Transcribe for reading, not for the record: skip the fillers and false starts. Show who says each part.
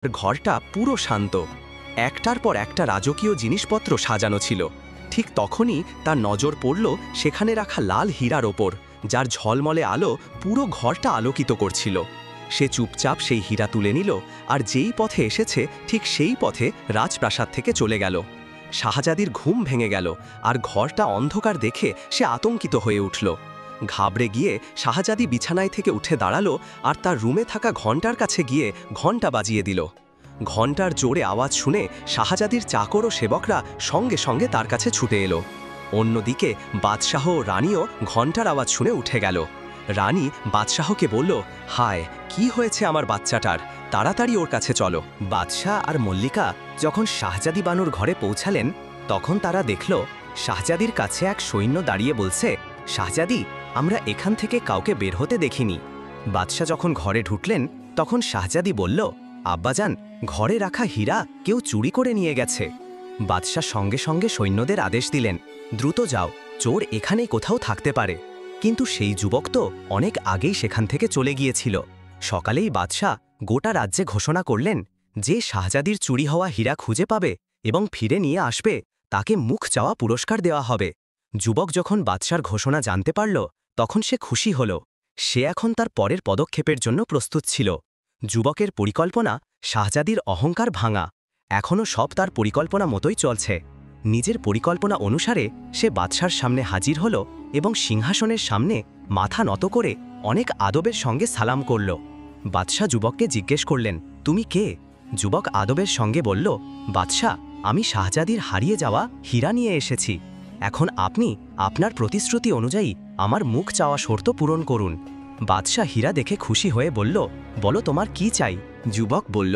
Speaker 1: ঘরটা পুরো শান্ত। একটার পর একটা রাজকীয় জিনিসপত্র সাজানো ছিল। ঠিক তখনই তার নজর পড়ল সেখানে রাখা লাল হীরার ওপর, যার ঝলমলে আলো পুরো ঘরটা আলোকিত করছিল। সে চুপচাপ সেই হীরা তুলে নিল আর যেই পথে এসেছে ঠিক সেই পথে রাজপ্রাসাদ থেকে চলে গেল। শাহজাদির ঘুম ভেঙে গেল আর ঘরটা অন্ধকার দেখে সে আতঙ্কিত হয়ে উঠল। ঘাবড়ে গিয়ে শাহজাদি বিছানায় থেকে উঠে দাঁড়ালো আর তার রুমে থাকা ঘণ্টার কাছে গিয়ে ঘণ্টা বাজিয়ে দিল। ঘণ্টার জোরে আওয়াজ শুনে শাহজাদির চাকর ও সেবকরা সঙ্গে সঙ্গে তার কাছে ছুটে এলো। অন্যদিকে বাদশাহ ও রানীও ঘণ্টার আওয়াজ শুনে উঠে গেল। রানী বাদশাহকে বলল, হায়, কি হয়েছে আমার বাচ্চাটার? তাড়াতাড়ি ওর কাছে চলো।
Speaker 2: বাদশাহ আর মল্লিকা যখন শাহজাদি বানুর ঘরে পৌঁছালেন, তখন তারা দেখল শাহজাদির কাছে এক সৈন্য দাঁড়িয়ে বলছে, শাহজাদি, আমরা এখান থেকে কাউকে বের হতে দেখিনি। বাদশাহ যখন ঘরে ঢুকলেন, তখন শাহজাদি বলল, আব্বাজান, ঘরে রাখা হীরা কেউ চুরি করে নিয়ে গেছে। বাদশাহ সঙ্গে সঙ্গে সৈন্যদের আদেশ দিলেন, দ্রুত যাও, চোর এখানেই কোথাও থাকতে পারে। কিন্তু সেই যুবক তো অনেক আগেই সেখান থেকে চলে গিয়েছিল। সকালেই বাদশাহ গোটা রাজ্যে ঘোষণা করলেন, যে শাহজাদির চুরি হওয়া হীরা খুঁজে পাবে এবং ফিরে নিয়ে আসবে, তাকে মুখ চাওয়া পুরস্কার দেওয়া হবে। যুবক যখন বাদশার ঘোষণা জানতে পারল, তখন সে খুশি হল। সে এখন তার পরের পদক্ষেপের জন্য প্রস্তুত ছিল। যুবকের পরিকল্পনা শাহজাদির অহংকার ভাঙা। এখনও সব তার পরিকল্পনা মতোই চলছে। নিজের পরিকল্পনা অনুসারে সে বাদশার সামনে হাজির হল এবং সিংহাসনের সামনে মাথা নত করে অনেক আদবের সঙ্গে সালাম করল। বাদশাহ যুবককে জিজ্ঞেস করলেন, তুমি কে? যুবক আদবের সঙ্গে বলল, বাদশাহ, আমি শাহজাদির হারিয়ে যাওয়া হীরা নিয়ে এসেছি। এখন আপনি আপনার প্রতিশ্রুতি অনুযায়ী আমার মুখ চাওয়া শর্ত পূরণ করুন। বাদশাহ হীরা দেখে খুশি হয়ে বলল, বলো তোমার কি চাই? যুবক বলল,